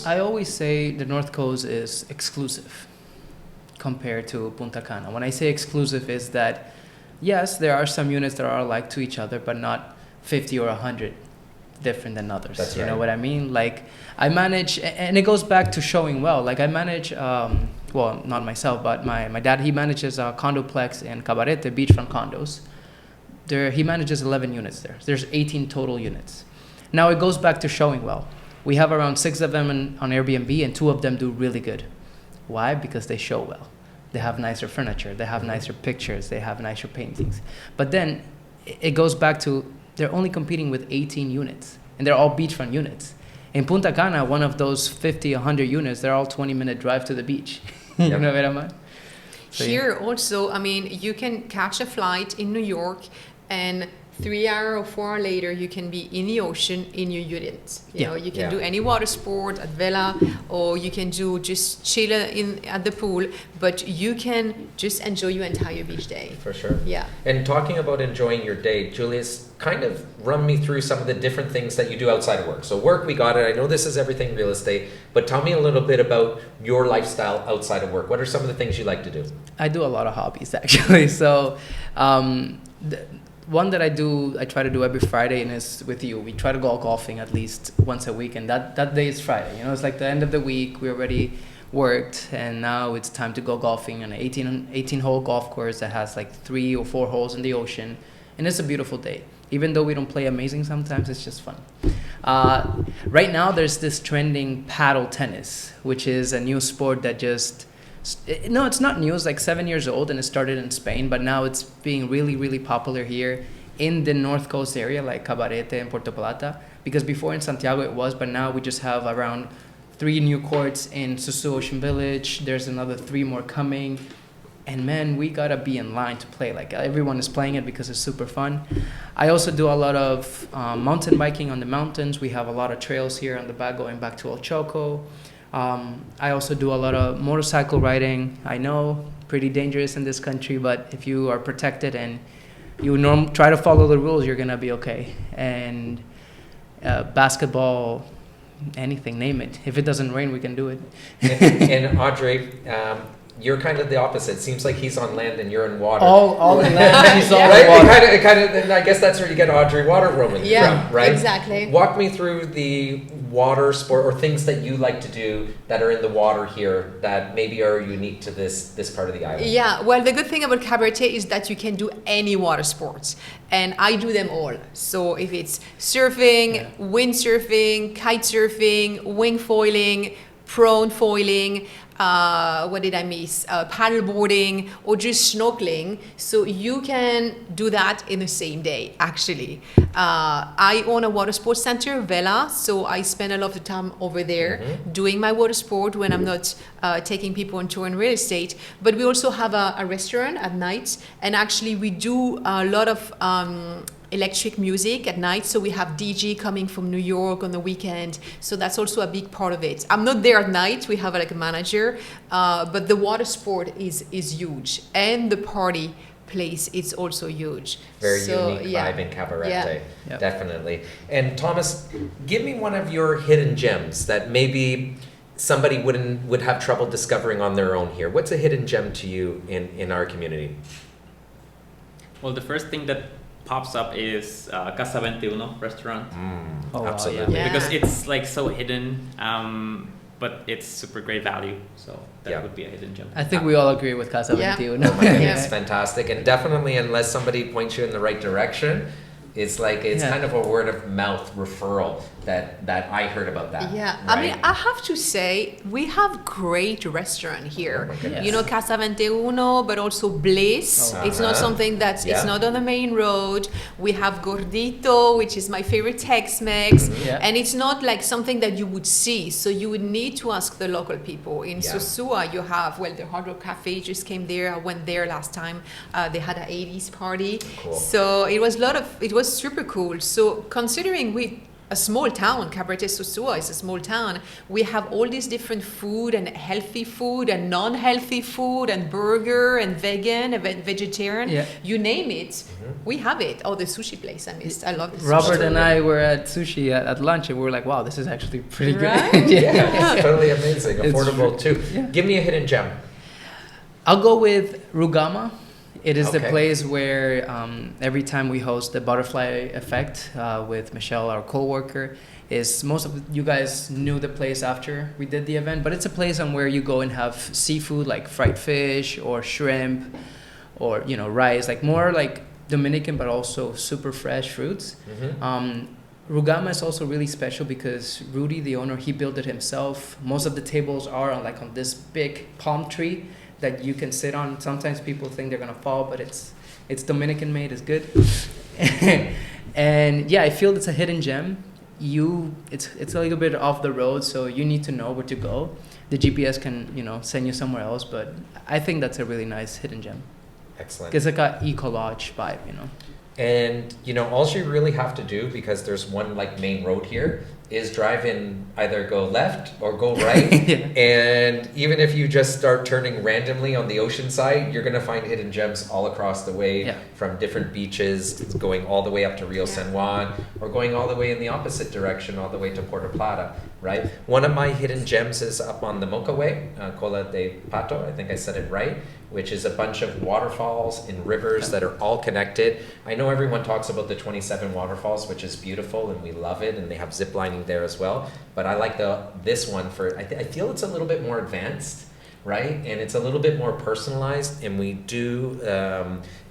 Coast? I always say the North Coast is exclusive compared to Punta Cana. When I say exclusive is that, yes, there are some units that are alike to each other, but not 50 or 100 different than others. That's you right. know what I mean? Like I manage, and it goes back to showing well. Like I manage, well, not myself, but my dad, he manages a condoplex in Cabarete, beachfront condos. He manages 11 units there. There's 18 total units. Now it goes back to showing well. We have around 6 of them on Airbnb, and 2 of them do really good. Why? Because they show well. They have nicer furniture, they have nicer pictures, they have nicer paintings. But then it goes back to they're only competing with 18 units, and they're all beachfront units. In Punta Cana, one of those 50, 100 units, they're all 20-minute drive to the beach. You know what I mean? So, here also, I mean, you can catch a flight in New York, and 3 hours or 4 hours later, you can be in the ocean in your unit. You know, you can do any water sport at Vela, or you can do just chill at the pool, but you can just enjoy your entire beach day. For sure. Yeah. And talking about enjoying your day, Julius, kind of run me through some of the different things that you do outside of work. So work, we got it. I know this is everything real estate, but tell me a little bit about your lifestyle outside of work. What are some of the things you like to do? I do a lot of hobbies, actually. So one that I try to do every Friday, and is with you. We try to go golfing at least once a week, and that day is Friday. You know, it's like the end of the week. We already worked, and now it's time to go golfing on an 18-hole golf course that has like 3 or 4 holes in the ocean, and it's a beautiful day. Even though we don't play amazing sometimes, it's just fun. Right now, there's this trending paddle tennis, which is a new sport that just... No, it's not new. It's like 7 years old, and it started in Spain, but now it's being really, really popular here in the North Coast area, like Cabarete and Puerto Plata, because before in Santiago it was, but now we just have around 3 new courts in Susu Ocean Village. There's another 3 more coming, and man, we gotta be in line to play. Like everyone is playing it because it's super fun. I also do a lot of mountain biking on the mountains. We have a lot of trails here on the back going back to El Choco. I also do a lot of motorcycle riding. I know, pretty dangerous in this country, but if you are protected and you try to follow the rules, you're gonna be okay. And basketball, anything, name it. If it doesn't rain, we can do it. And Audrey, you're kind of the opposite. Seems like he's on land and you're in water. All in land, he's all in right? water. It kind of, and I guess that's where you get Audrey Water Woman from, right? Exactly. Walk me through the water sport or things that you like to do that are in the water here that maybe are unique to this part of the island. Yeah, well, the good thing about Cabarete is that you can do any water sports, and I do them all. So if it's surfing, windsurfing, kite surfing, wing foiling, prone foiling, what did I miss? Paddle boarding, or just snorkeling. So you can do that in the same day, actually. I own a water sports center, Vela, so I spend a lot of the time over there doing my water sport when I'm not taking people on tour in real estate. But we also have a restaurant at night, and actually we do a lot of electric music at night, so we have DJ coming from New York on the weekend, so that's also a big part of it. I'm not there at night, we have like a manager, but the water sport is huge, and the party place is also huge. Very unique vibe in Cabarete, definitely. And Thomas, give me one of your hidden gems that maybe somebody would have trouble discovering on their own here. What's a hidden gem to you in our community? Well, the first thing that pops up is Casa 21 restaurant. Absolutely. Yeah. Because it's like so hidden, but it's super great value. So that would be a hidden gem. I think we all agree with Casa 21. Oh my goodness, it's fantastic. And definitely, unless somebody points you in the right direction, it's like it's kind of a word of mouth referral that I heard about that. Yeah, right? I mean, I have to say, we have great restaurant here. Yes. You know, Casa 21, but also Bliss. It's not something that's, it's not on the main road. We have Gordito, which is my favorite Tex-Mex. And it's not like something that you would see. So you would need to ask the local people. In Sosua, you have, well, the Hard Rock Cafe just came there. I went there last time. They had an 80s party. Cool. So it was super cool. So considering we a small town. Cabarete Sosua is a small town. We have all these different food and healthy food and non-healthy food and burger and vegan and vegetarian. Yeah. You name it, we have it. Oh, the sushi place I missed. I love the sushi. Robert and I were at sushi at lunch, and we were like, "Wow, this is actually pretty Right? good." Yeah, it's totally amazing. It's Affordable too. Yeah. Give me a hidden gem. I'll go with Rugama. It is the Okay. place where every time we host the Butterfly Effect with Michelle, our coworker, is most of you guys knew the place after we did the event, but it's a place on where you go and have seafood like fried fish or shrimp or rice, like more like Dominican but also super fresh fruits. Rugama is also really special because Rudy, the owner, he built it himself. Most of the tables are on this big palm tree that you can sit on. Sometimes people think they're gonna fall, but it's Dominican made, it's good. And yeah, I feel it's a hidden gem. It's a little bit off the road, so you need to know where to go. The GPS can send you somewhere else, but I think that's a really nice hidden gem. Excellent. It's like a eco lodge vibe, And all you really have to do, because there's one like main road here, is drive in, either go left or go right. Yeah. And even if you just start turning randomly on the ocean side, you're gonna find hidden gems all across the way. Yeah. From different beaches, going all the way up to Rio San Juan, or going all the way in the opposite direction, all the way to Puerto Plata, right? One of my hidden gems is up on the Mocha Way, Cola de Pato, I think I said it right, which is a bunch of waterfalls and rivers that are all connected. I know everyone talks about the 27 waterfalls, which is beautiful and we love it, and they have zip lining there as well. But I like this one I feel it's a little bit more advanced, right? And it's a little bit more personalized, and we do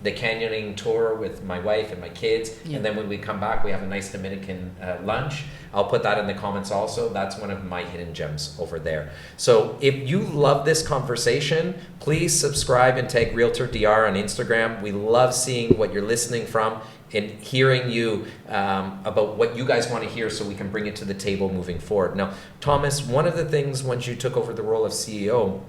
the canyoning tour with my wife and my kids. Yeah. And then when we come back, we have a nice Dominican lunch. I'll put that in the comments also. That's one of my hidden gems over there. So if you love this conversation, please subscribe and tag RealtorDR on Instagram. We love seeing what you're listening from and hearing you about what you guys want to hear, so we can bring it to the table moving forward. Now, Thomas, one of the things once you took over the role of CEO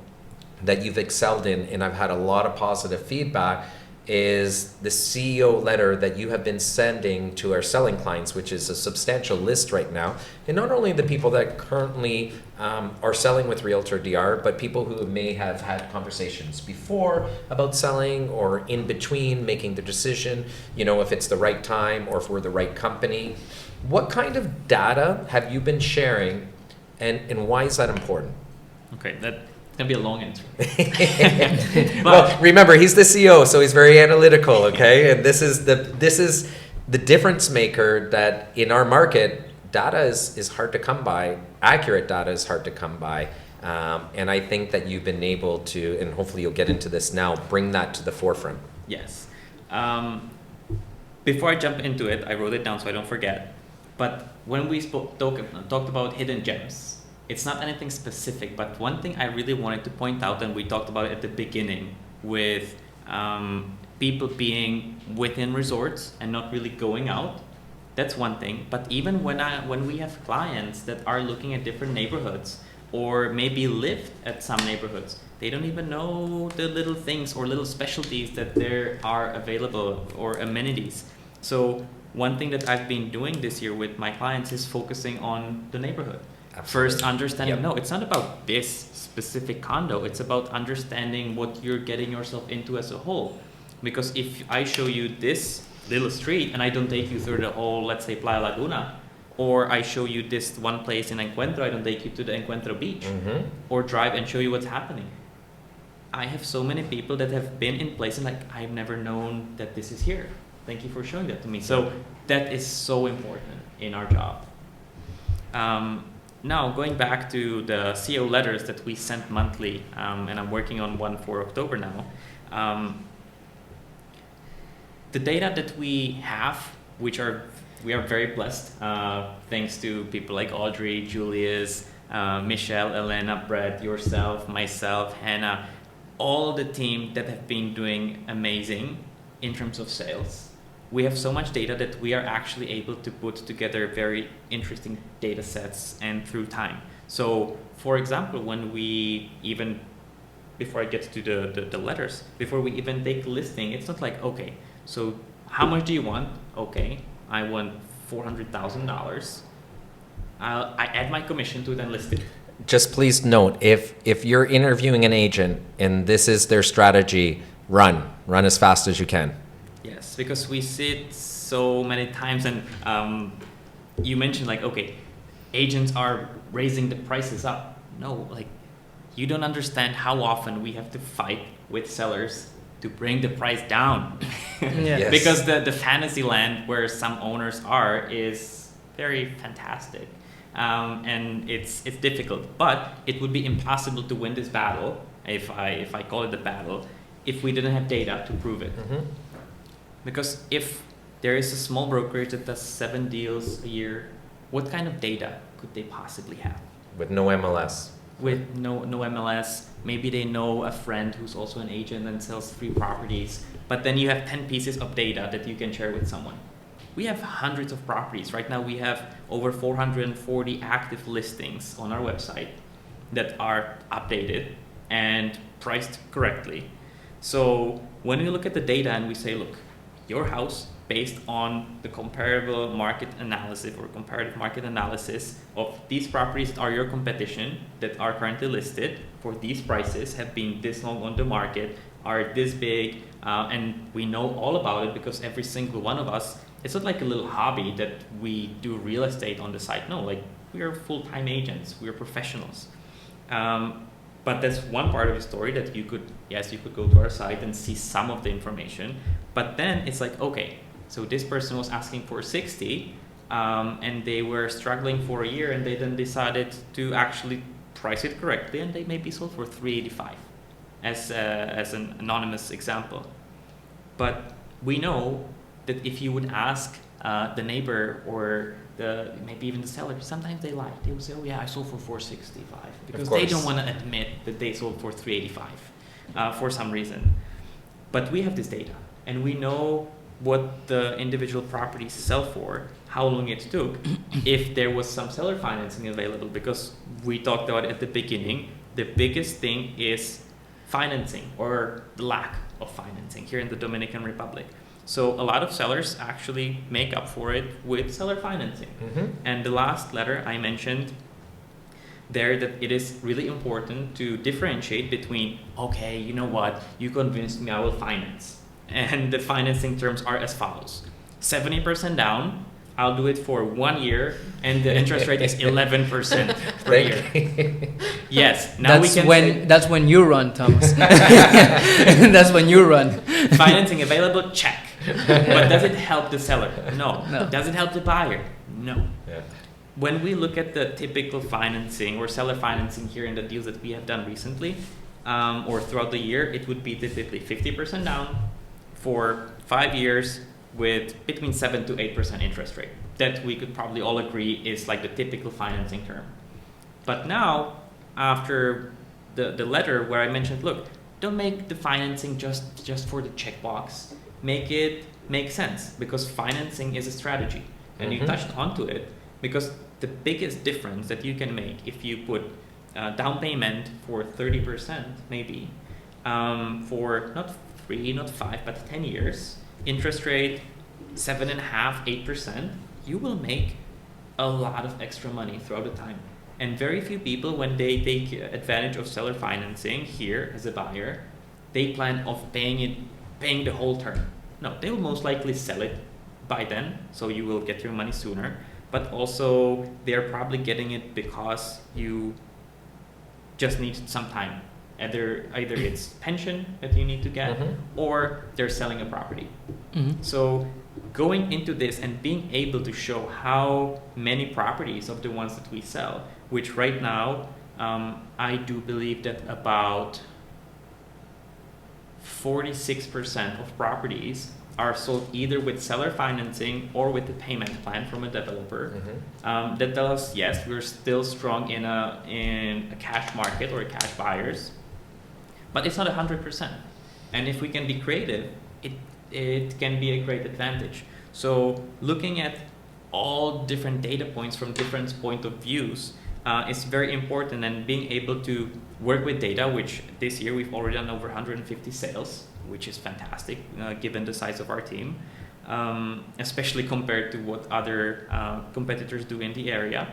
that you've excelled in, and I've had a lot of positive feedback, is the CEO letter that you have been sending to our selling clients, which is a substantial list right now. And not only the people that currently are selling with RealtorDR, but people who may have had conversations before about selling, or in between making the decision, if it's the right time or if we're the right company. What kind of data have you been sharing, and why is that important? Okay, that's gonna be a long answer. Well, remember, he's the CEO, so he's very analytical, okay? And this is the difference maker that in our market, data is hard to come by. Accurate data is hard to come by. And I think that you've been able to, and hopefully you'll get into this now, bring that to the forefront. Yes. Before I jump into it, I wrote it down so I don't forget. But when we talked about hidden gems, it's not anything specific, but one thing I really wanted to point out, and we talked about it at the beginning, with people being within resorts and not really going out. That's one thing. But even when we have clients that are looking at different neighborhoods, or maybe live at some neighborhoods, they don't even know the little things or little specialties that there are available, or amenities. So one thing that I've been doing this year with my clients is focusing on the neighborhood. Absolutely. First, understanding, Yep. no, it's not about this specific condo. It's about understanding what you're getting yourself into as a whole. Because if I show you this little street and I don't take you through the whole, let's say, Playa Laguna, or I show you this one place in Encuentro, I don't take you to the Encuentro beach, or drive and show you what's happening. I have so many people that have been in places like, I've never known that this is here. Thank you for showing that to me. So that is so important in our job. Now, going back to the CEO letters that we sent monthly, and I'm working on one for October now. The data that we have, we are very blessed, thanks to people like Audrey, Julius, Michelle, Elena, Brett, yourself, myself, Hannah, all the team that have been doing amazing in terms of sales. We have so much data that we are actually able to put together very interesting data sets and through time. So, for example, when we even, before I get to the letters, before we even take listing, it's not like, okay, so how much do you want? Okay, I want $400,000. I add my commission to it and list it. Just please note, if you're interviewing an agent and this is their strategy, run as fast as you can. Yes, because we see it so many times, and you mentioned like, okay, agents are raising the prices up. No, like, you don't understand how often we have to fight with sellers to bring the price down. Yes. Because the fantasy land where some owners are is very fantastic. And it's difficult, but it would be impossible to win this battle, if I call it a battle, if we didn't have data to prove it. Mm-hmm. Because if there is a small brokerage that does 7 deals a year, what kind of data could they possibly have? With no MLS. With no MLS, maybe they know a friend who's also an agent and sells 3 properties, but then you have 10 pieces of data that you can share with someone. We have hundreds of properties. Right now we have over 440 active listings on our website that are updated and priced correctly. So when we look at the data and we say, look, your house, based on the comparable market analysis or comparative market analysis of these properties that are your competition that are currently listed for these prices, have been this long on the market, are this big, and we know all about it because every single one of us, it's not like a little hobby that we do real estate on the side. No, like, we are full-time agents, we are professionals. But that's one part of the story that you could go to our site and see some of the information. But then it's like, okay, so this person was asking for 60, and they were struggling for a year, and they then decided to actually price it correctly, and they maybe sold for 385, as an anonymous example. But we know that if you would ask the neighbor or maybe even the seller, sometimes they lie. They would say, oh yeah, I sold for 465, because they don't want to admit that they sold for 385 for some reason. But we have this data, and we know what the individual properties sell for, how long it took, if there was some seller financing available, because we talked about at the beginning, the biggest thing is financing or the lack of financing here in the Dominican Republic. So a lot of sellers actually make up for it with seller financing. Mm-hmm. And the last letter I mentioned there, that it is really important to differentiate between, okay, you know what, you convinced me, I will finance. And the financing terms are as follows: 70% down, I'll do it for 1 year, and the interest rate is 11% per year. Yes, now that's when you run, Thomas. That's when you run. Financing available, check. But does it help the seller? No. No. Does it help the buyer? No. Yeah. When we look at the typical financing or seller financing here in the deals that we have done recently, or throughout the year, it would be typically 50% down for 5 years with between 7 to 8% interest rate. That we could probably all agree is like the typical financing term. But now, after the letter where I mentioned, look, don't make the financing just for the checkbox. Make it make sense, because financing is a strategy. And Mm-hmm. you touched onto it, because the biggest difference that you can make if you put down payment for 30% maybe, for not 3, not 5, but 10 years, interest rate 7.5%, 8%, you will make a lot of extra money throughout the time. And very few people, when they take advantage of seller financing here as a buyer, they plan of paying the whole term. No, they will most likely sell it by then, so you will get your money sooner. But also, they're probably getting it because you just need some time. Either it's pension that you need to get, Mhm. or they're selling a property. Mm-hmm. So going into this and being able to show how many properties of the ones that we sell, which right now, I do believe that about 46% of properties are sold either with seller financing or with the payment plan from a developer. Mm-hmm. That tells us, yes, we're still strong in a cash market or cash buyers, but it's not 100%. And if we can be creative, it can be a great advantage. So looking at all different data points from different point of views is very important, and being able to work with data, which this year we've already done over 150 sales, which is fantastic given the size of our team, especially compared to what other competitors do in the area.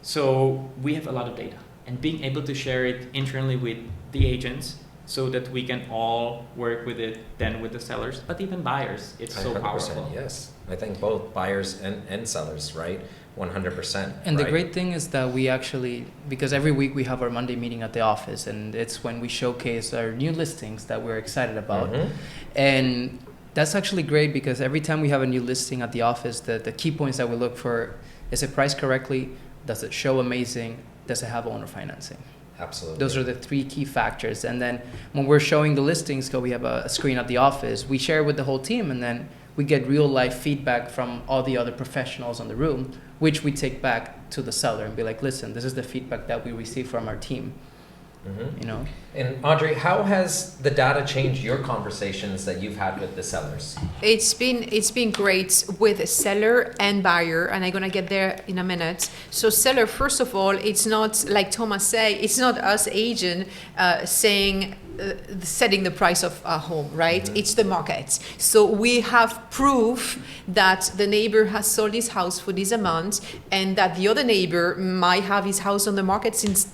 So we have a lot of data, and being able to share it internally with the agents so that we can all work with it then with the sellers, but even buyers. It's so 100%, powerful. yes. I think both buyers and sellers, right? 100%. And right? the great thing is that we actually, because every week we have our Monday meeting at the office, and it's when we showcase our new listings that we're excited about. Mhm. And that's actually great because every time we have a new listing at the office, the key points that we look for is it priced correctly? Does it show amazing? Does it have owner financing? Absolutely. Those are the three key factors. And then when we're showing the listings, because we have a screen at the office, we share with the whole team, and then we get real life feedback from all the other professionals in the room, which we take back to the seller and be like, listen, this is the feedback that we received from our team. Mhm. You know? And Audrey, how has the data changed your conversations that you've had with the sellers? It's been great with seller and buyer, and I'm gonna get there in a minute. So seller, first of all, it's not like Thomas say, it's not us agent saying setting the price of a home, right? Mhm. It's the market. So we have proof that the neighbor has sold his house for this amount, and that the other neighbor might have his house on the market since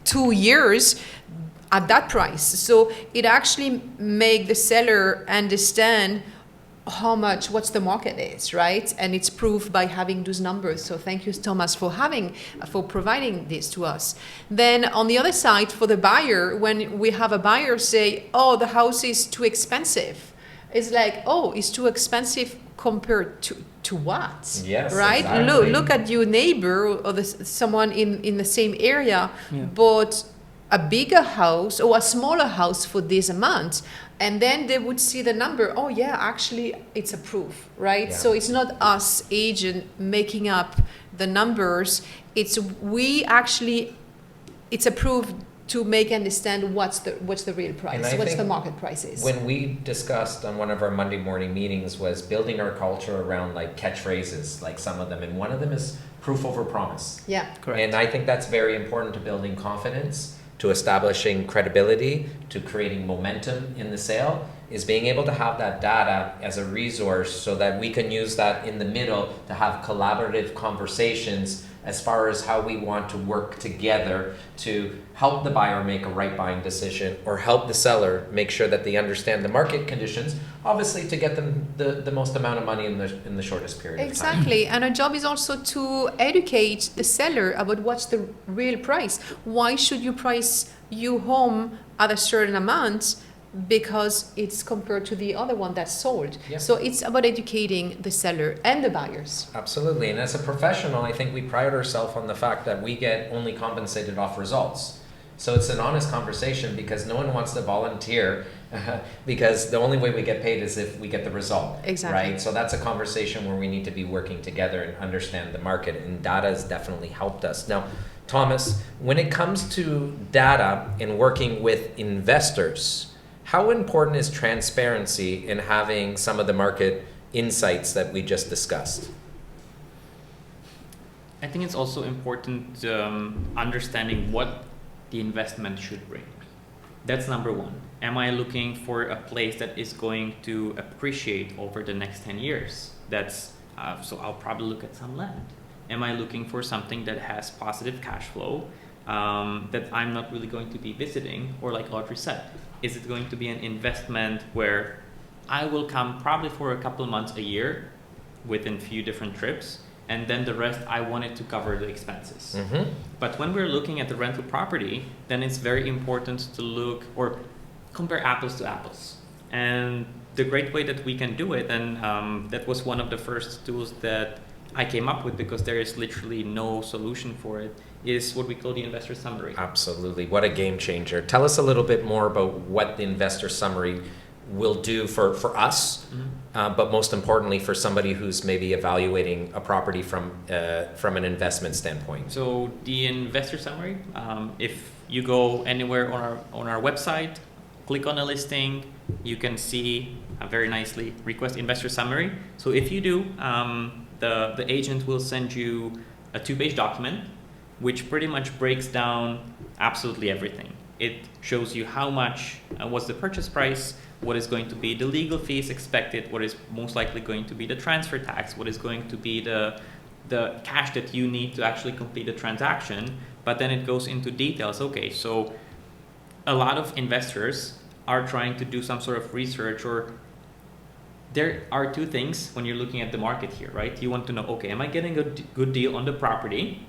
2 years at that price. So it actually make the seller understand what's the market is, right? And it's proved by having those numbers. So thank you, Thomas, for providing this to us. Then on the other side, for the buyer, when we have a buyer say, oh, the house is too expensive, it's like, oh, it's too expensive compared to what? Yes, right? exactly. Look at your neighbor or someone in the same area, Yeah. bought a bigger house or a smaller house for this amount, and then they would see the number. Oh yeah, actually it's a proof, right? Yeah. So it's not us agent making up the numbers. It's a proof to make understand what's the real And price, I what's the think market price is. When we discussed on one of our Monday morning meetings was building our culture around like catchphrases, like some of them, and one of them is proof over promise. Yeah. Correct. And I think that's very important to building confidence, to establishing credibility, to creating momentum in the sale, is being able to have that data as a resource so that we can use that in the middle to have collaborative conversations as far as how we want to work together to help the buyer make a right buying decision or help the seller make sure that they understand the market conditions, obviously to get them the most amount of money in the shortest period of time. Exactly, and our job is also to educate the seller about what's the real price. Why should you price your home at a certain amount? Because it's compared to the other one that's sold. Yeah. So it's about educating the seller and the buyers. Absolutely, and as a professional, I think we pride ourselves on the fact that we get only compensated off results. So it's an honest conversation because no one wants to volunteer because the only way we get paid is if we get the result. Exactly. Right? So that's a conversation where we need to be working together and understand the market, and data has definitely helped us. Now, Thomas, when it comes to data and working with investors, how important is transparency in having some of the market insights that we just discussed? I think it's also important understanding what the investment should bring. That's number one. Am I looking for a place that is going to appreciate over the next 10 years? So I'll probably look at some land. Am I looking for something that has positive cash flow that I'm not really going to be visiting? Or like Audrey said, is it going to be an investment where I will come probably for a couple of months a year within a few different trips, and then the rest I wanted to cover the expenses. Mm-hmm. But when we're looking at the rental property, then it's very important to look or compare apples to apples. And the great way that we can do it, and that was one of the first tools that I came up with because there is literally no solution for it, is what we call the investor summary. Absolutely. What a game changer. Tell us a little bit more about what the investor summary will do for us, but most importantly for somebody who's maybe evaluating a property from an investment standpoint. So the investor summary, if you go anywhere on our website, click on a listing, you can see very nicely request investor summary. So if you do, the agent will send you a 2-page document which pretty much breaks down absolutely everything. It shows you how much, what's the purchase price, what is going to be the legal fees expected, what is most likely going to be the transfer tax, what is going to be the the cash that you need to actually complete the transaction, but then it goes into details. Okay, so a lot of investors are trying to do some sort of research, or there are two things when you're looking at the market here, right? You want to know, okay, am I getting a good deal on the property?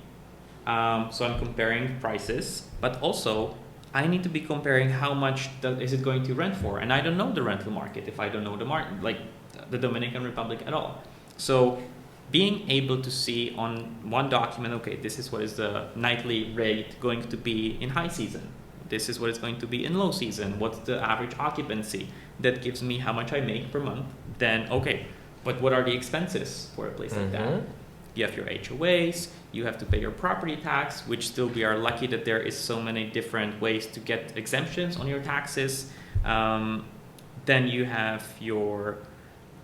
So I'm comparing prices, but also I need to be comparing how much is it going to rent for, and I don't know the rental market if I don't know the market, like the Dominican Republic at all. So being able to see on one document, okay, this is what is the nightly rate going to be in high season. This is what it's going to be in low season. What's the average occupancy? That gives me how much I make per month. Then, okay, but what are the expenses for a place like that? You have your HOAs, you have to pay your property tax, which still we are lucky that there is so many different ways to get exemptions on your taxes. Then you have your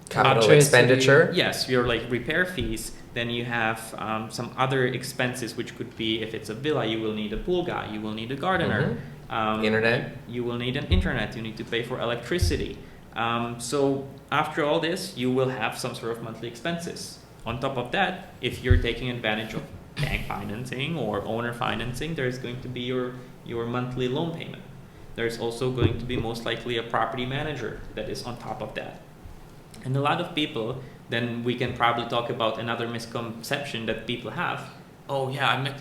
capital expenditure. Yes, your like repair fees. Then you have some other expenses, which could be, if it's a villa, you will need a pool guy, you will need a gardener. Internet. You will need an internet, you need to pay for electricity. So after all this, you will have some sort of monthly expenses. On top of that, if you're taking advantage of bank financing or owner financing, there's going to be your monthly loan payment. There's also going to be most likely a property manager that is on top of that. And a lot of people, then we can probably talk about another misconception that people have. Oh yeah,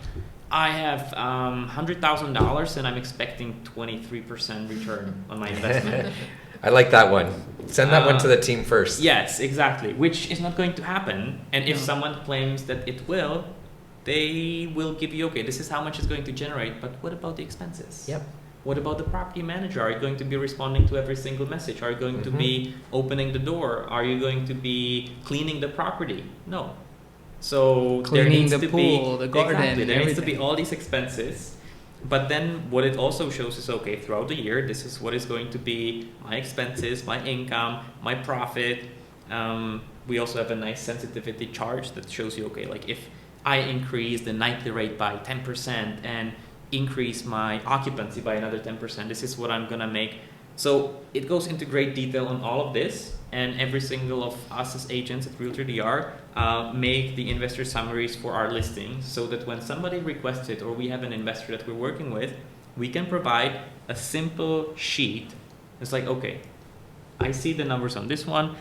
I have $100,000 and I'm expecting 23% return on my investment. I like that one. Send that one to the team first. Yes, exactly. Which is not going to happen. And if someone claims that it will, they will give you, okay, this is how much it's going to generate, but what about the expenses? Yep. What about the property manager? Are you going to be responding to every single message? Are you going to be opening the door? Are you going to be cleaning the property? No. So Cleaning there needs the to pool, be, the garden, exactly, there needs to be everything. all these expenses. But then what it also shows is, okay, throughout the year, this is what is going to be my expenses, my income, my profit. We also have a nice sensitivity chart that shows you, okay, like if I increase the nightly rate by 10% and increase my occupancy by another 10%, this is what I'm gonna make. So it goes into great detail on all of this, and every single of us as agents at RealtorDR make the investor summaries for our listings, so that when somebody requests it or we have an investor that we're working with, we can provide a simple sheet. It's like, okay, I see the numbers on this one,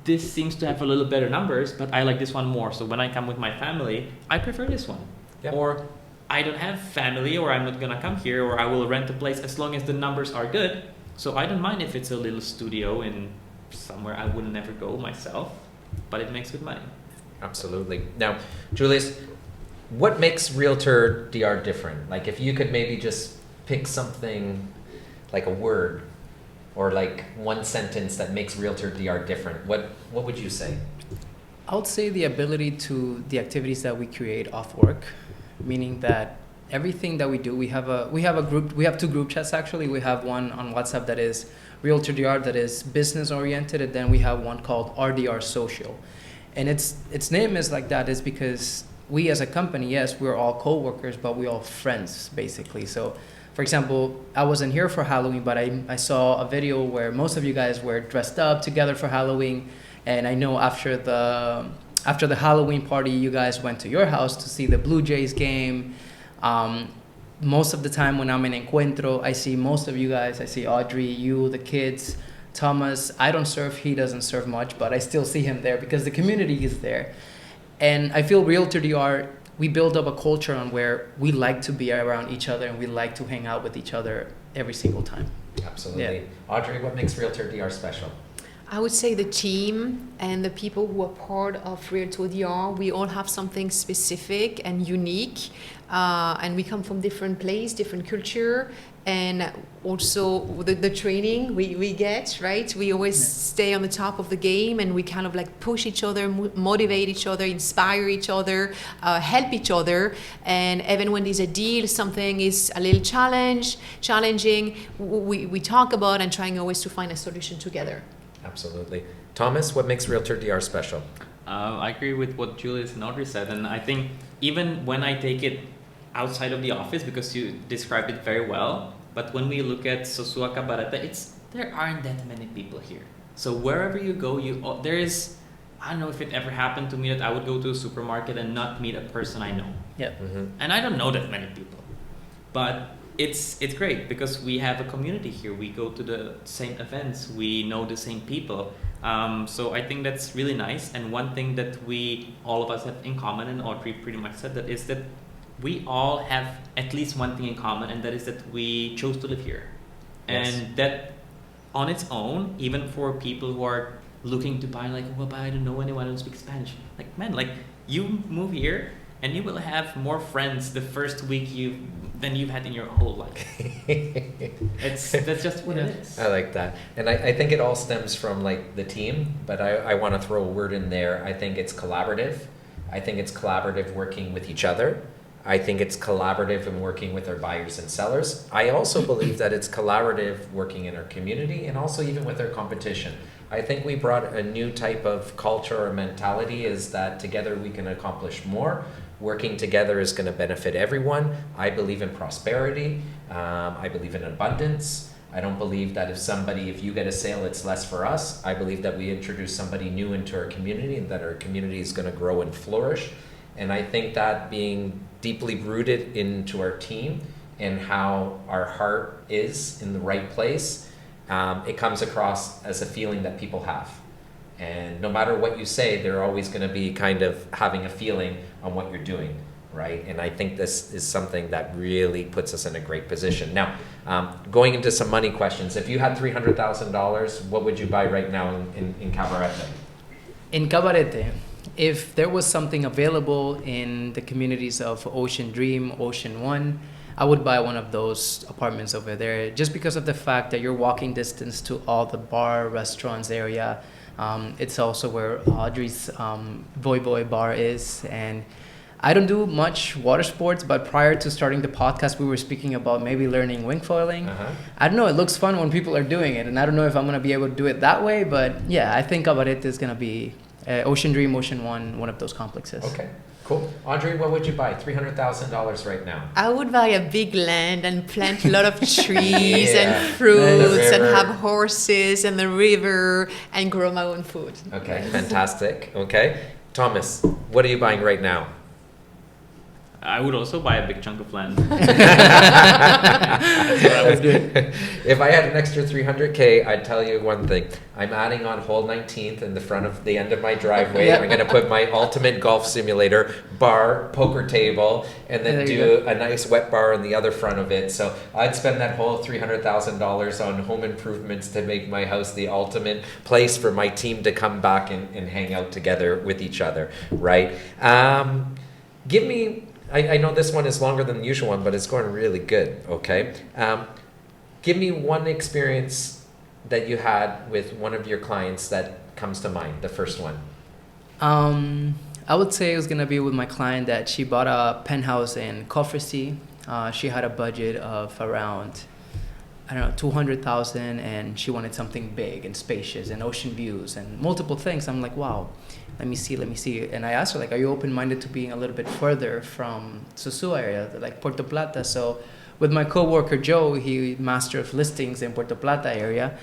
this seems to have a little better numbers, but I like this one more. So when I come with my family, I prefer this one. Yep. Or I don't have family, or I'm not gonna come here, or I will rent a place as long as the numbers are good. So I don't mind if it's a little studio in somewhere I would never go myself, but it makes good money. Absolutely. Now, Julius, what makes RealtorDR different? Like if you could maybe just pick something, like a word or like one sentence that makes RealtorDR different, what would you say? I would say the ability to the activities that we create off work, meaning that everything that we do, we have a group, we have two group chats actually. We have one on WhatsApp that is RealtorDR, that is business oriented, and then we have one called RDR Social. And its name is like that is because we as a company, yes, we're all co-workers, but we're all friends basically. So for example, I wasn't here for Halloween, but I saw a video where most of you guys were dressed up together for Halloween. And I know after the Halloween party, you guys went to your house to see the Blue Jays game. Most of the time when I'm in Encuentro, I see most of you guys. I see Audrey, you, the kids, Thomas. I don't surf, he doesn't surf much, but I still see him there because the community is there. And I feel RealtorDR, we build up a culture on where we like to be around each other and we like to hang out with each other every single time. Absolutely. Yeah. Audrey, what makes RealtorDR special? I would say the team and the people who are part of RealtorDR, we all have something specific and unique, and we come from different place, different culture, and also the training we get, right? We always stay on the top of the game, and we kind of like push each other, motivate each other, inspire each other, help each other, and even when there's a deal, something is a little challenging, we talk about and trying always to find a solution together. Absolutely. Thomas, what makes RealtorDR special? I agree with what Julius and Audrey said, and I think even when I take it outside of the office, because you described it very well, but when we look at Sosua Cabareta, there aren't that many people here. So wherever you go, I don't know if it ever happened to me that I would go to a supermarket and not meet a person I know. Yeah. And I don't know that many people. But it's great because we have a community here. We go to the same events. We know the same people. So I think that's really nice. And one thing that all of us have in common, and Audrey pretty much said that, is that we all have at least one thing in common, and that is that we chose to live here. Yes. And that on its own, even for people who are looking to buy, like, well, but I don't know anyone who speaks Spanish. Like, man, like, you move here and you will have more friends the first week than you've had in your whole life. That's just what it is. I like that. And I think it all stems from like the team, but I want to throw a word in there. I think it's collaborative. I think it's collaborative working with each other. I think it's collaborative in working with our buyers and sellers. I also believe that it's collaborative working in our community and also even with our competition. I think we brought a new type of culture or mentality, is that together we can accomplish more. Working together is going to benefit everyone. I believe in prosperity. I believe in abundance. I don't believe that if you get a sale, it's less for us. I believe that we introduce somebody new into our community and that our community is going to grow and flourish. And I think that being deeply rooted into our team and how our heart is in the right place, it comes across as a feeling that people have. And no matter what you say, they're always going to be kind of having a feeling on what you're doing, right? And I think this is something that really puts us in a great position. Now, going into some money questions, if you had $300,000, what would you buy right now in Cabarete? In Cabarete, if there was something available in the communities of Ocean Dream, Ocean One, I would buy one of those apartments over there, just because of the fact that you're walking distance to all the bar, restaurants area. It's also where Audrey's Boy Boy bar is. And I don't do much water sports, but prior to starting the podcast, we were speaking about maybe learning wing foiling. I don't know, it looks fun when people are doing it, and I don't know if I'm going to be able to do it that way, but yeah, I think Cabarete is going to be Ocean Dream, Ocean one of those complexes. Okay, cool. Audrey, what would you buy? $300,000 right now. I would buy a big land and plant a lot of trees Yeah. and fruits and river. have horses and the river and grow my own food. Okay, fantastic. Okay. Thomas, what are you buying right now? I would also buy a big chunk of land. If I had an extra $300K, I'd tell you one thing. I'm adding on hole 19th in the front of the end of my driveway. Yeah. I'm going to put my ultimate golf simulator, bar, poker table, and then do a nice wet bar on the other front of it. So I'd spend that whole $300,000 on home improvements to make my house the ultimate place for my team to come back and hang out together with each other, right? Give me... I know this one is longer than the usual one, but it's going really good, okay? Give me one experience that you had with one of your clients that comes to mind, the first one. I would say it was going to be with my client that she bought a penthouse in Cofresi. She had a budget of around, I don't know, 200,000, and she wanted something big and spacious and ocean views and multiple things. I'm like, wow. Let me see. And I asked her, like, are you open-minded to being a little bit further from Sosúa area, like Puerto Plata? So with my coworker, Joe, he master of listings in Puerto Plata area.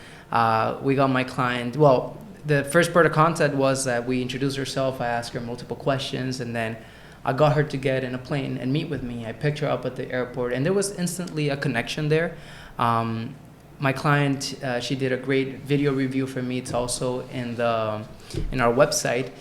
We got my client, well, the first part of contact was that we introduced herself. I asked her multiple questions, and then I got her to get in a plane and meet with me. I picked her up at the airport, and there was instantly a connection there. My client, she did a great video review for me. It's also in our website.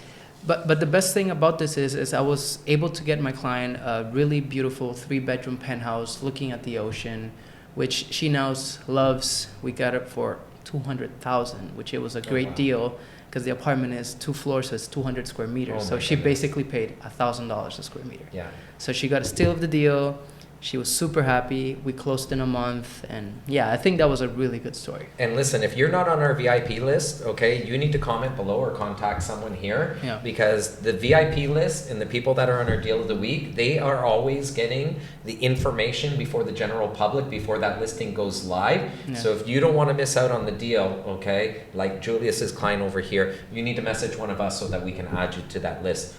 But the best thing about this is I was able to get my client a really beautiful 3-bedroom penthouse looking at the ocean, which she now loves. We got it for $200,000, which it was a great deal because the apartment is 2 floors, so it's 200 square meters. So she basically paid $1,000 a square meter. Yeah. So she got a steal of the deal. She was super happy. We closed in a month. And yeah, I think that was a really good story. And listen, if you're not on our VIP list, okay, you need to comment below or contact someone here. Yeah. Because the VIP list and the people that are on our deal of the week, they are always getting the information before the general public, before that listing goes live. Yeah. So if you don't want to miss out on the deal, okay, like Julius's client over here, you need to message one of us so that we can add you to that list.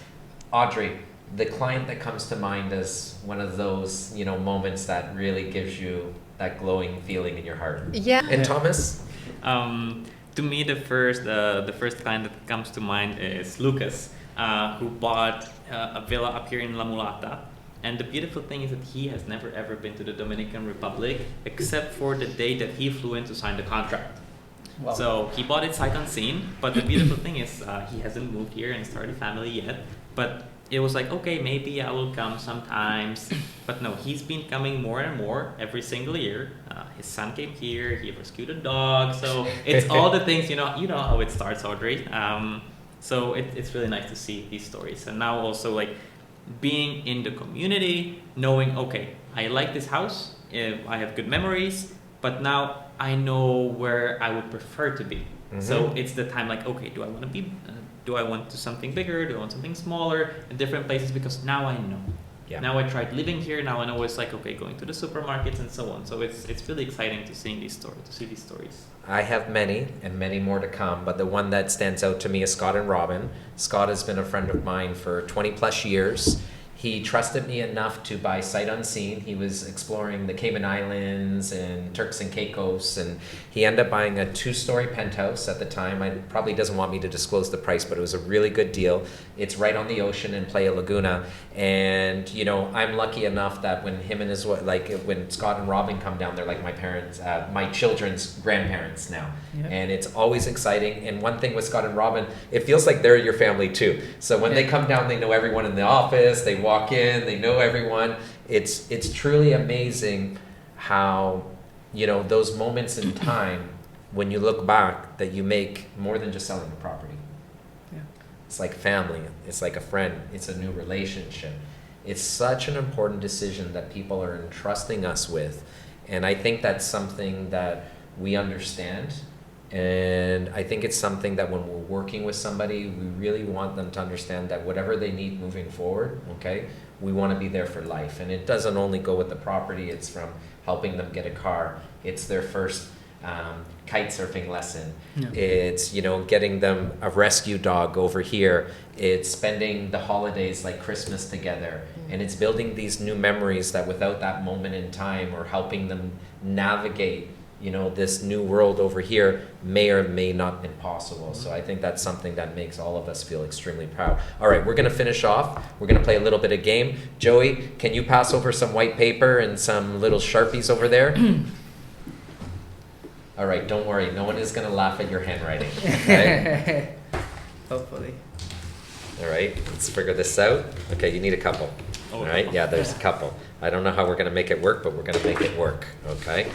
Audrey, the client that comes to mind as one of those, moments that really gives you that glowing feeling in your heart. Yeah. And Thomas? to me, the first client that comes to mind is Lucas, who bought a villa up here in La Mulata. And the beautiful thing is that he has never ever been to the Dominican Republic except for the day that he flew in to sign the contract. Wow. So he bought it sight unseen, but the beautiful thing is he hasn't moved here and started a family yet. But it was like, okay, maybe I will come sometimes. But no, he's been coming more and more every single year. His son came here, he rescued a dog. So it's all the things, you know how it starts, Audrey. So it's really nice to see these stories. And now also like being in the community, knowing, okay, I like this house, I have good memories, but now I know where I would prefer to be. Mm-hmm. So it's the time like, okay, do I want to do something bigger? Do I want something smaller in different places? Because now I know. Yeah. Now I tried living here. Now I know it's like, okay, going to the supermarkets and so on. So it's really exciting to see these stories. I have many and many more to come, but the one that stands out to me is Scott and Robin. Scott has been a friend of mine for 20 plus years. He trusted me enough to buy sight unseen. He was exploring the Cayman Islands and Turks and Caicos, and he ended up buying a 2-story penthouse at the time. I probably doesn't want me to disclose the price, but it was a really good deal. It's right on the ocean in Playa Laguna, and I'm lucky enough that when him and his when Scott and Robin come down, they're like my parents, my children's grandparents now. Yep. And it's always exciting. And one thing with Scott and Robin, it feels like they're your family too. So when they come down, they know everyone in the office. They walk in, they know everyone. It's truly amazing how those moments in time when you look back that you make more than just selling a property. Yeah. It's like family, it's like a friend, it's a new relationship. It's such an important decision that people are entrusting us with, and I think that's something that we understand. And I think it's something that when we're working with somebody, we really want them to understand that whatever they need moving forward, okay, we want to be there for life. And it doesn't only go with the property, it's from helping them get a car, it's their first kite surfing lesson, it's getting them a rescue dog over here, it's spending the holidays like Christmas together, and it's building these new memories that without that moment in time or helping them navigate this new world over here may or may not been possible. So I think that's something that makes all of us feel extremely proud. All right, we're going to finish off. We're going to play a little bit of game. Joey, can you pass over some white paper and some little Sharpies over there? All right, don't worry. No one is going to laugh at your handwriting. Okay? Hopefully. All right, let's figure this out. Okay, you need a couple. All right, yeah, there's a couple. I don't know how we're going to make it work, but we're going to make it work. Okay?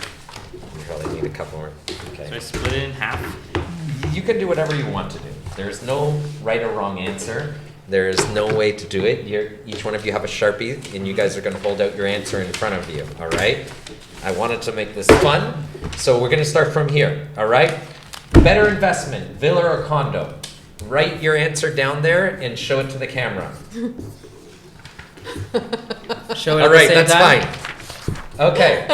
You probably need a couple more. Okay. So I split it in half. You can do whatever you want to do. There's no right or wrong answer. There's no way to do it. Each one of you have a Sharpie, and you guys are going to hold out your answer in front of you. All right? I wanted to make this fun, so we're going to start from here. All right? Better investment, villa or condo? Write your answer down there and show it to the camera. Show it all right, that's time. fine. Okay.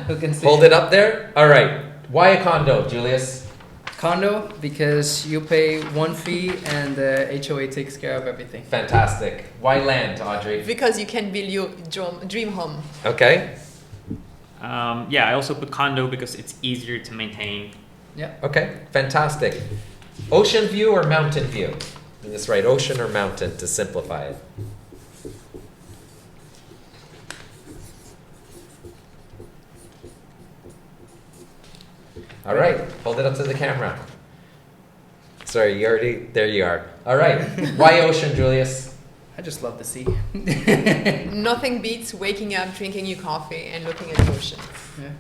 Who can see? Hold it up there. All right. Why a condo, Julius? Condo because you pay one fee and the HOA takes care of everything. Fantastic. Why land, Audrey? Because you can build your dream home. Okay. Yeah, I also put condo because it's easier to maintain. Yeah. Okay. Fantastic. Ocean view or mountain view? That's right. Ocean or mountain to simplify it. All right, hold it up to the camera. Sorry, there you are. All right, why ocean, Julius? I just love the sea. Nothing beats waking up, drinking your coffee, and looking at the ocean. Yeah.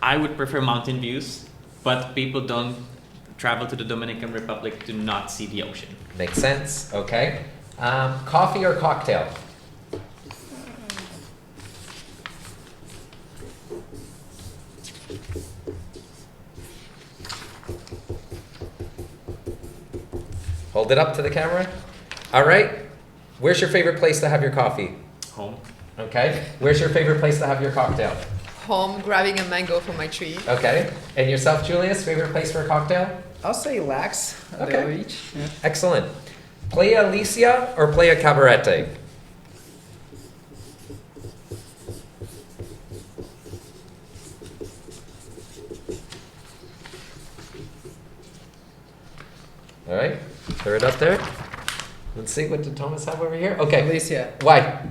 I would prefer mountain views, but people don't travel to the Dominican Republic to not see the ocean. Makes sense, okay. Coffee or cocktail? Hold it up to the camera. All right. Where's your favorite place to have your coffee? Home. Okay. Where's your favorite place to have your cocktail? Home, grabbing a mango from my tree. Okay. And yourself, Julius, favorite place for a cocktail? I'll say Lax at Okay. the beach. Yeah. Excellent. Playa Alicia or Playa Cabarete? All right, throw it up there. Let's see, what did Thomas have over here? Okay. Alicia. Why?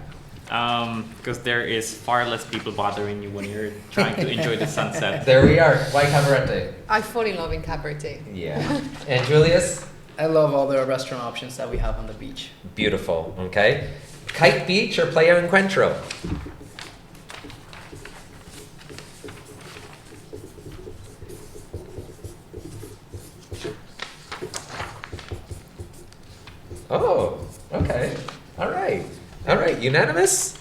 Because there is far less people bothering you when you're trying to enjoy the sunset. There we are. Why Cabarete? I fall in love in Cabarete. Yeah. And Julius? I love all the restaurant options that we have on the beach. Beautiful. Okay. Kite Beach or Playa Encuentro? Oh, okay. All right. All right. Unanimous?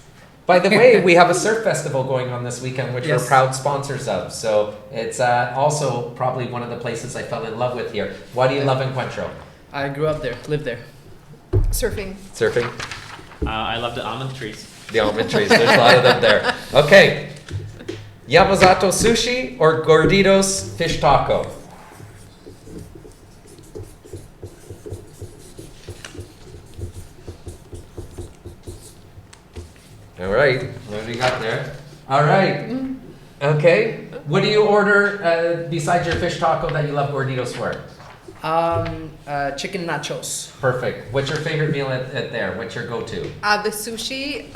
By the way, we have a surf festival going on this weekend, which Yes. we're proud sponsors of. So it's also probably one of the places I fell in love with here. Why do you love Encuentro? I grew up there, lived there. Surfing. Surfing? I love the almond trees. The almond trees. There's a lot of them there. Okay. Yamazato sushi or Gorditos fish taco? All right. What do we got there? All right. Okay. What do you order besides your fish taco that you love Gorditos for? Chicken nachos. Perfect. What's your favorite meal at there? What's your go-to? The sushi,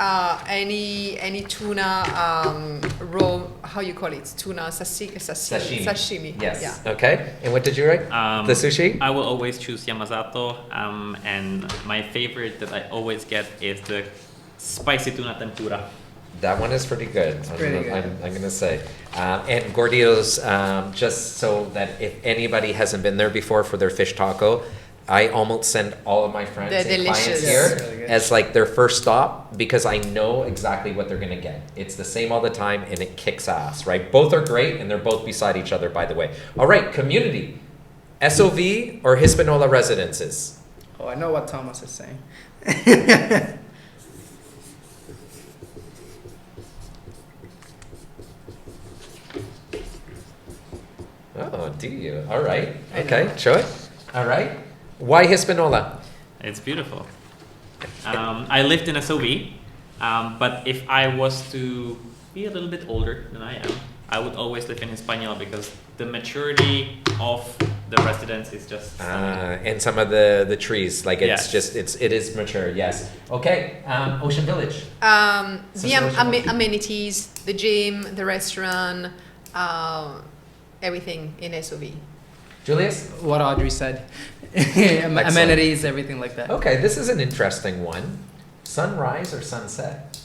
any tuna, raw, how you call it? Tuna Sashimi. Sashimi. Yes. Yeah. Okay. And what did you write? The sushi? I will always choose Yamazato, and my favorite that I always get is the spicy tuna tempura. That one is pretty good. pretty good. I'm gonna say. And Gorditos, just so that if anybody hasn't been there before for their fish taco, I almost send all of my friends They're and clients delicious. here Yes, really good. as like their first stop because I know exactly what they're gonna get. It's the same all the time and it kicks ass, right? Both are great and they're both beside each other, by the way. All right, community. SOV or Hispaniola residences? Oh, I know what Thomas is saying. Oh, do you? All right. I Okay, know. show it. All right. Why Hispaniola? It's beautiful. I lived in a SOV, but if I was to be a little bit older than I am, I would always live in Hispaniola because the maturity of the residence is just stunning. And some of the trees, like it's Yes. just it is mature. Yes. Okay. Ocean Village. The Social amenities, the gym, the restaurant, everything in SOV. Julius. What Audrey said. Excellent. Amenities, everything like that. Okay, this is an interesting one. Sunrise or sunset?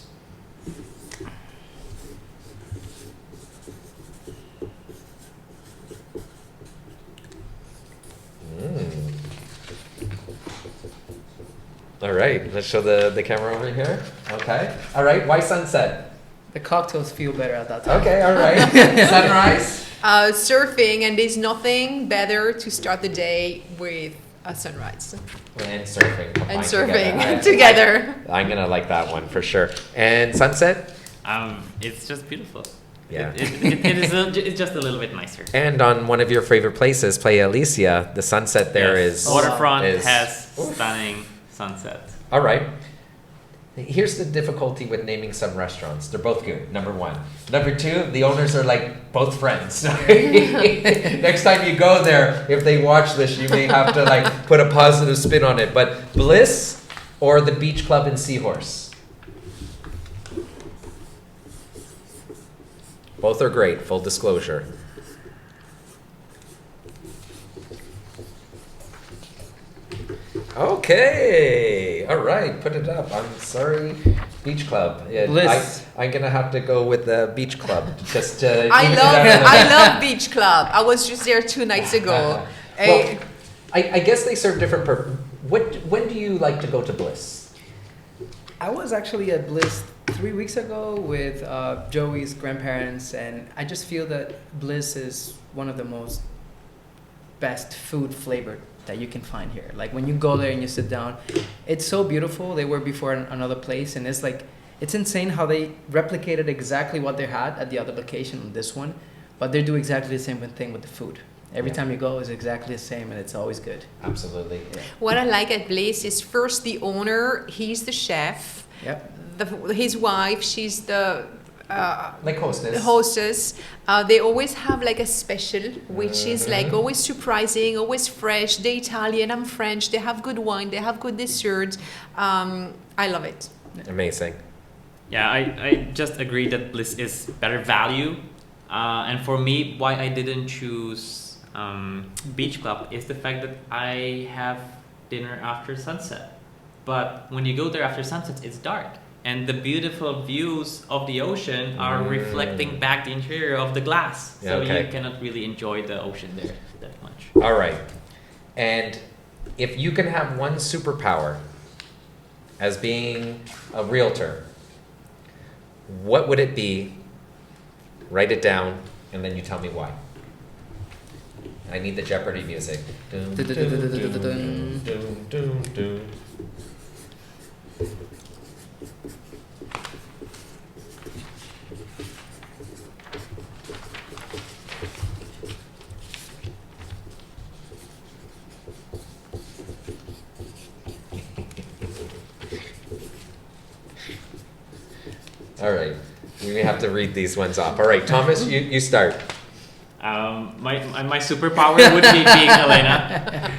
All right, let's show the camera over here. Okay. All right, why sunset? The cocktails feel better at that time. Okay, all right. Sunrise? Surfing, and there's nothing better to start the day with a sunrise. And surfing. combined And surfing together. together. I'm gonna like that one for sure. And sunset? It's just beautiful. Yeah. It's just a little bit nicer. And on one of your favorite places, Playa Alicia, the sunset there Yes. is Waterfront is- has stunning sunset. All right. Here's the difficulty with naming some restaurants. They're both good, number one. Number two, the owners are like both friends. Next time you go there, if they watch this, you may have to like put a positive spin on it. But Bliss or the Beach Club in Seahorse? Both are great, full disclosure. Okay, all right, put it up. I'm sorry, Beach Club. Yeah, Bliss. I'm gonna have to go with the Beach Club. Just to I even it love out a little I bit. love Beach Club. I was just there 2 nights ago. Well, I guess they serve different when do you like to go to Bliss? I was actually at Bliss 3 weeks ago with Joey's grandparents, and I just feel that Bliss is one of the most best food flavored that you can find here. Like when you go there and you sit down, it's so beautiful. They were before in another place, and it's insane how they replicated exactly what they had at the other location on this one, but they do exactly the same thing with the food. Every Yeah. time you go is exactly the same, and it's always good. Absolutely. What I like at Bliss is first the owner, he's the chef. Yep. His wife, she's the Like hostess. hostess, they always have like a special, which is like always surprising, always fresh. They're Italian, I'm French. They have good wine, they have good desserts. I love it. Amazing. Yeah, I just agree that Bliss is better value. And for me, why I didn't choose Beach Club is the fact that I have dinner after sunset. But when you go there after sunset, it's dark. And the beautiful views of the ocean are reflecting back the interior of the glass. So you cannot really enjoy the ocean there that much. All right. And if you can have one superpower as being a realtor, what would it be? Write it down, and then you tell me why. I need the Jeopardy music. Dun, dun, dun, dun, dun, dun. All right, we may have to read these ones off. All right, Thomas, you start. My superpower would be being Elena.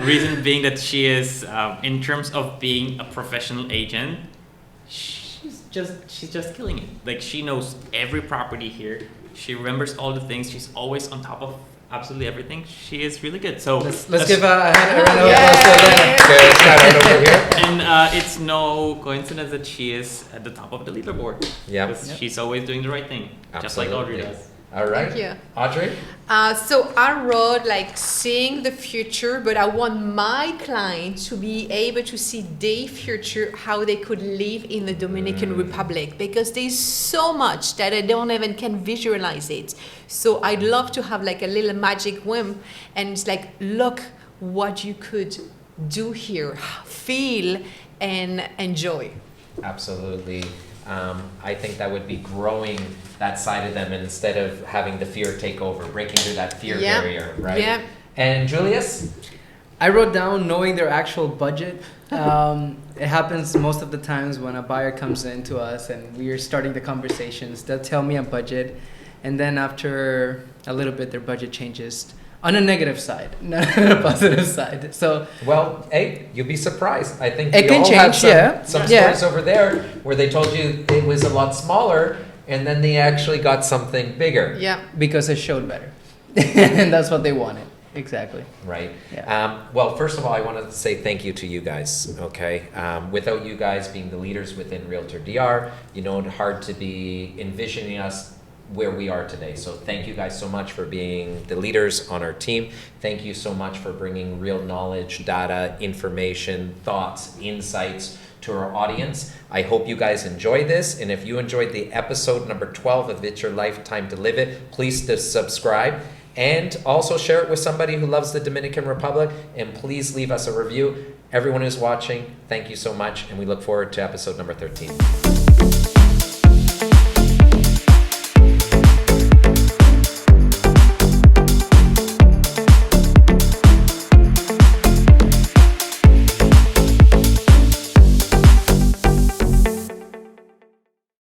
Reason being that she is, in terms of being a professional agent, she's just killing it. Like, she knows every property here. She remembers all the things. She's always on top of absolutely everything. She is really good. So let's give a round of applause to Elena. Okay, shout out over here. And it's no coincidence that she is at the top of the leaderboard. Yeah. Because she's always doing the right thing, just like Audrey does. All right. Thank you. Audrey? So I wrote like seeing the future, but I want my client to be able to see their future, how they could live in the Dominican Republic, because there's so much that I don't even can visualize it. So I'd love to have like a little magic whim, and it's like, look what you could do here, feel and enjoy. Absolutely. I think that would be growing that side of them instead of having the fear take over, breaking through that fear barrier, right? Yeah. And Julius? I wrote down knowing their actual budget. It happens most of the times when a buyer comes into us and we are starting the conversations. They'll tell me a budget, and then after a little bit, their budget changes on a negative side, not on a positive side. So, well, hey, you'll be surprised. I think it we can all change, have some stories over there where they told you it was a lot smaller, and then they actually got something bigger. Yeah. Because it showed better, and that's what they wanted. Exactly. Right. Yeah. Well, first of all, I wanted to say thank you to you guys. Okay. Without you guys being the leaders within RealtorDR, you know, it's hard to be envisioning us where we are today. So thank you guys so much for being the leaders on our team. Thank you so much for bringing real knowledge, data, information, thoughts, insights to our audience. I hope you guys enjoy this. And if you enjoyed the episode number 12 of It's Your Lifetime to Live It, please subscribe. And also share it with somebody who loves the Dominican Republic. And please leave us a review. Everyone who's watching, thank you so much. And we look forward to episode number 13.